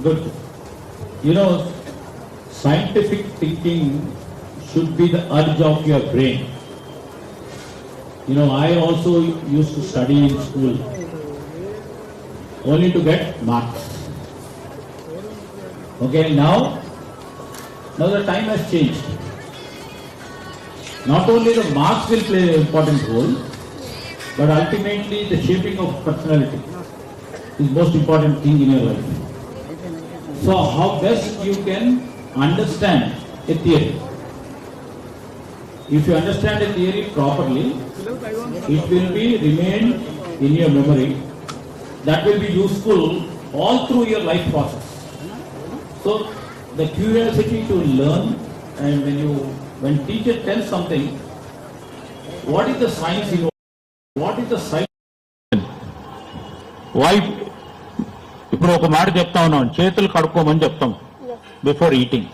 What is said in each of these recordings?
good. You know, scientific thinking should be the urge of your brain. You know, I also used to study in school only to get marks. Okay, now the time has changed. Not only the marks will play an important role, but ultimately the shaping of personality is most important thing in your life. So how best you can understand a theory. If you understand a theory properly, it will be remain in your memory. That will be useful all through your life process. So the curiosity to learn, and when teacher tells something, what is the science in what is the science? Why? ఇప్పుడు ఒక మాట చెప్తా ఉన్నాం, చేతులు కడుక్కోమని చెప్తాం before eating.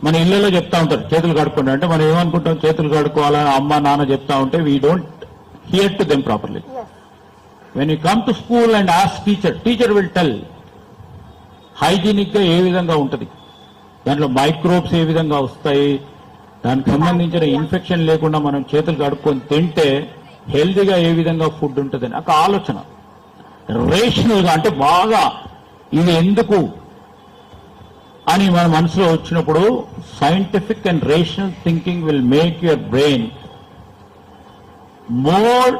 మన ఇళ్లలో చెప్తా ఉంటారు చేతులు కడుక్కోండి అంటే మనం ఏమనుకుంటాం, చేతులు కడుక్కోవాలని అమ్మ నాన్న చెప్తా ఉంటే we don't here to them properly. When you come to school and ask teacher will tell hygienic గా ఏ విధంగా ఉంటుంది, దాంట్లో మైక్రోబ్స్ ఏ విధంగా వస్తాయి, దానికి సంబంధించిన ఇన్ఫెక్షన్ లేకుండా మనం చేతులు కడుక్కొని తింటే హెల్తీగా ఏ విధంగా ఫుడ్ ఉంటుందని ఒక ఆలోచన. రేషనల్ గా అంటే బాగా ఇది ఎందుకు అని మన మనసులో వచ్చినప్పుడు scientific and rational thinking will make your brain more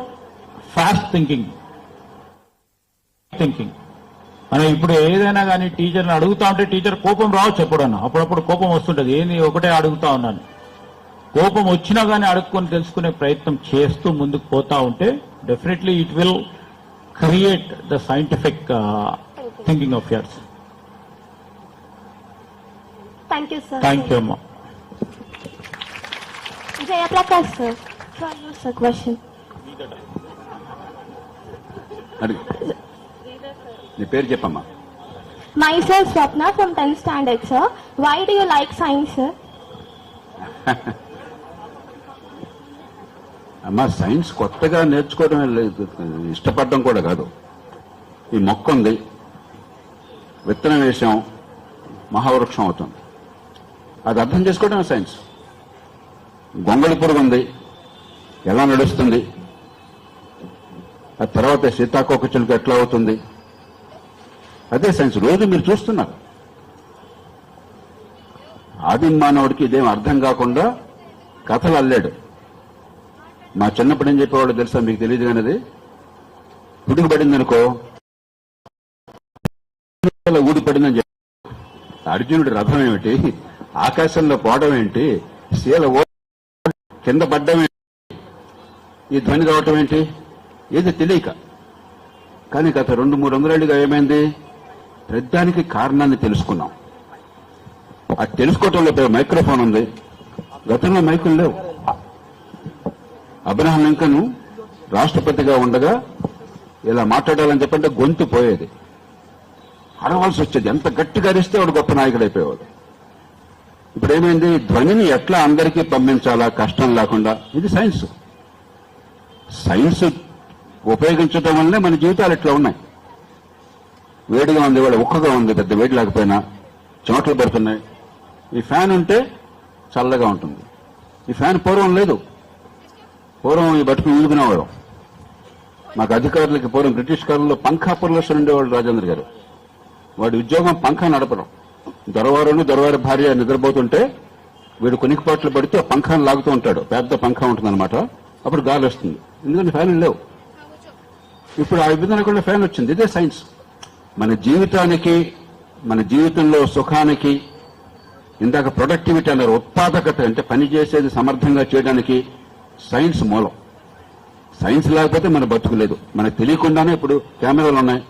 fast thinking. మనం ఇప్పుడు ఏదైనా కానీ టీచర్ని అడుగుతా ఉంటే టీచర్ కోపం రావచ్చు ఎప్పుడన్నా, అప్పుడప్పుడు కోపం వస్తుంటది, ఏంది ఒకటే అడుగుతా ఉన్నాను. కోపం వచ్చినా కానీ అడుక్కొని తెలుసుకునే ప్రయత్నం చేస్తూ ముందుకు పోతా ఉంటే definitely it will create the scientific thinking of యర్స్. Thank you, sir. Thank you అమ్మా. Jayaprakash, sir. For you, sir, question. నీ పేరు చెప్పమ్మా. Myself, Swapna from 10th standard, sir. Why do you like science, sir? అమ్మా, science కొత్తగా నేర్చుకోవడం లేదు, ఇష్టపడడం కూడా కాదు. ఈ మొక్క ఉంది, విత్తనం వేసాం, మహావృక్షం అవుతుంది, అది అర్థం చేసుకోవడం సైన్స్. గొంగళి పురుగు ఉంది, ఎలా నడుస్తుంది, ఆ తర్వాత సీతాకోక చిలుక ఎట్లా అవుతుంది, అదే సైన్స్. రోజు మీరు చూస్తున్నారు. ఆది మానవుడికి ఇదేం అర్థం కాకుండా కథలు అల్లాడు. మా చిన్నప్పుడు ఏం చెప్పేవాళ్ళు తెలుసా, మీకు తెలియదు కానీ అది పిడుగు పడిందనుకో ఊడిపడిందని చెప్పి, అర్జునుడి రథం ఏమిటి, ఆకాశంలో పోవడం ఏంటి, శీల కింద పడ్డం ఏంటి, ఈ ధ్వని రావటం ఏంటి, ఏది తెలియక. కానీ గత 200-300 ఏళ్ళుగా ఏమైంది, ప్రతిదానికి కారణాన్ని తెలుసుకున్నాం. అది తెలుసుకోవటంలో మైక్రోఫోన్ ఉంది, గతంలో మైకులు లేవు. అబ్రహాం లింకన్ రాష్ట్రపతిగా ఉండగా ఇలా మాట్లాడాలని చెప్పంటే గొంతు పోయేది, అరవాల్సి వచ్చేది. ఎంత గట్టిగా అరిస్తే వాడు గొప్ప నాయకుడు అయిపోయేవాడు. ఇప్పుడు ఏమైంది, ధ్వనిని ఎట్లా అందరికీ పంపించాలా కష్టం లేకుండా, ఇది సైన్స్. సైన్స్ ఉపయోగించడం వల్లనే మన జీవితాలు ఇట్లా ఉన్నాయి. వేడిగా ఉంది, వాళ్ళ ఉక్కగా ఉంది, పెద్ద వేడి లేకపోయినా చెమటలు పడుతున్నాయి. ఈ ఫ్యాన్ ఉంటే చల్లగా ఉంటుంది. ఈ ఫ్యాన్ పూర్వం లేదు. పూర్వం ఈ బతుకు ఊదుకునేవాడు. మాకు అధికారులకి పూర్వం బ్రిటిష్ కాలంలో పంఖా పుర్లెస్టర్ ఉండేవాడు రాజేంద్ర గారు. వాడి ఉద్యోగం పంఖా నడపడం. దొరవారి భార్య నిద్రపోతుంటే వీడు కొనికిపాట్లు పడితే పంఖాను లాగుతూ ఉంటాడు. పెద్ద పంఖా ఉంటుందన్నమాట, అప్పుడు గాలి వస్తుంది. ఎందుకంటే ఫ్యాన్లు లేవు. ఇప్పుడు ఆ విధంగా కూడా ఫ్యాన్ వచ్చింది. ఇదే సైన్స్. మన జీవితానికి, మన జీవితంలో సుఖానికి, ఇందాక ప్రొడక్టివిటీ అన్నారు, ఉత్పాదకత అంటే పని చేసేది సమర్థంగా చేయడానికి సైన్స్ మూలం. సైన్స్ లేకపోతే మన బతుకులేదు. మనకు తెలియకుండానే ఇప్పుడు కెమెరాలు ఉన్నాయి.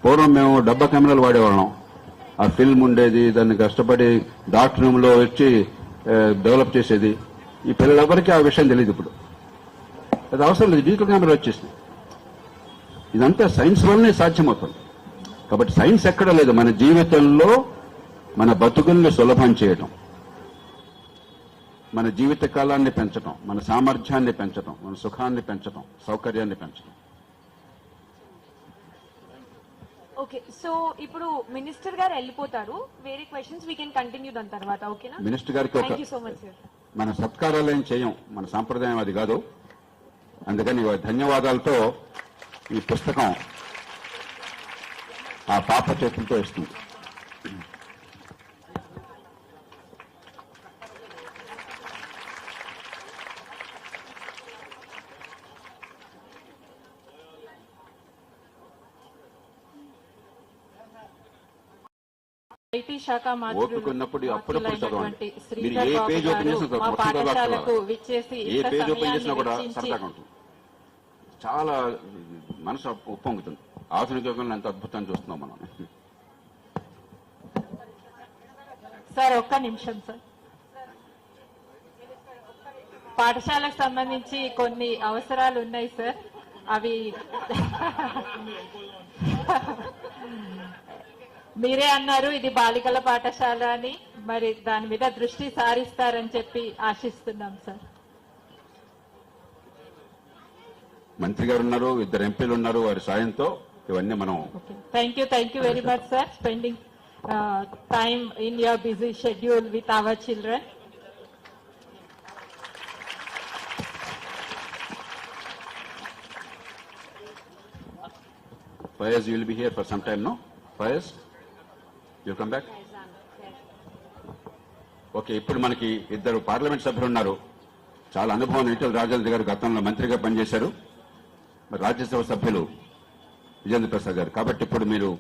పూర్వం మేము డబ్బా కెమెరాలు వాడేవాళ్ళం. ఆ ఫిల్మ్ ఉండేది, దాన్ని కష్టపడి డార్క్ రూమ్ లో వచ్చి డెవలప్ చేసేది. ఈ పిల్లలెవరికి ఆ విషయం తెలియదు. ఇప్పుడు అది అవసరం లేదు, డిజిటల్ కెమెరా వచ్చేసింది. ఇదంతా సైన్స్ వల్లనే సాధ్యమవుతుంది. కాబట్టి సైన్స్ ఎక్కడ లేదు. మన జీవితంలో మన బతుకుల్ని సులభం చేయడం, మన జీవిత కాలాన్ని పెంచడం, మన సామర్థ్యాన్ని పెంచడం, మన సుఖాన్ని పెంచడం, సౌకర్యాన్ని పెంచడం. ఓకే, సో ఇప్పుడు మినిస్టర్ గారు వెళ్ళిపోతారు, వేరే క్వశ్చన్స్ వీ కెన్ కంటిన్యూ దాని తర్వాత. ఓకేనా? మినిస్టర్ గారికి ఒక thank you so much sir. మన సత్కారాలు చేయం, మన సాంప్రదాయం అది కాదు. అందుకని ధన్యవాదాలతో ఈ పుస్తకం ఆ పాప చేతులతో ఇస్తుంది. ఐటీ శాఖ ఓపిక ఉన్నప్పుడు అప్పుడప్పుడు చదవండి. మీరు శ్రీధర్ ఏ బాబు పేజ్ ఓపెన్ గారు చేసినా మా మొత్తం చదవాలి. పాఠశాలకు విచ్చేసి ఏ ఇంత పేజ్ ఓపెన్ సమయాన్ని చేసినా కూడా వెచ్చించి సరదాగా ఉంటుంది, చాలా మనసు ఉప్పొంగుతుంది. ఆధునిక యుగంలో ఎంత అద్భుతాన్ని చూస్తున్నాం మనం. సార్ ఒక్క నిమిషం సార్. పాఠశాలకు సంబంధించి కొన్ని అవసరాలు ఉన్నాయి సార్, అవి మీరే అన్నారు ఇది బాలికల పాఠశాల అని, మరి దాని మీద దృష్టి సారిస్తారని చెప్పి ఆశిస్తున్నాం సార్. మంత్రి గారు ఉన్నారు, 2 ఎంపీలు ఉన్నారు, వారి సాయంతో ఇవన్నీ మనం. Thank you very much sir, spending time in your busy schedule with our children. Faiz, you will be here for some time, no? Faiz, you'll come back? Okay, ఇప్పుడు మనకి 2 పార్లమెంట్ సభ్యులు ఉన్నారు. చాలా అనుభవం. ఈటెల రాజేంద్ర గారు గతంలో మంత్రిగా పనిచేశారు, మరి రాజ్యసభ సభ్యులు విజేంద్ర ప్రసాద్ గారు. కాబట్టి ఇప్పుడు మీరు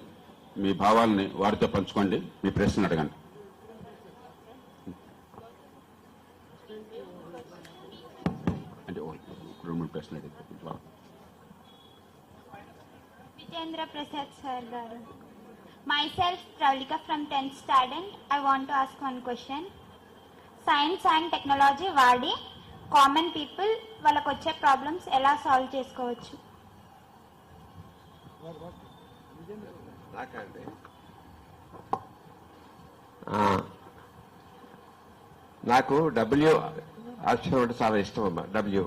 మీ భావాలని వారితో పంచుకోండి, మీ ప్రశ్నలు అడగండి. అంటే 2-3 ప్రశ్నలు అడిగి. Vijendra Prasad sir garu. Myself Pravalika from 10th standard. I want to ask one question. Science and technology వాడి కామన్ పీపుల్ వాళ్ళకి వచ్చే ప్రాబ్లమ్స్ ఎలా సాల్వ్ చేసుకోవచ్చు? నాకు డబ్ల్యూ అక్షరం అంటే చాలా ఇష్టం అమ్మా. డబ్ల్యూ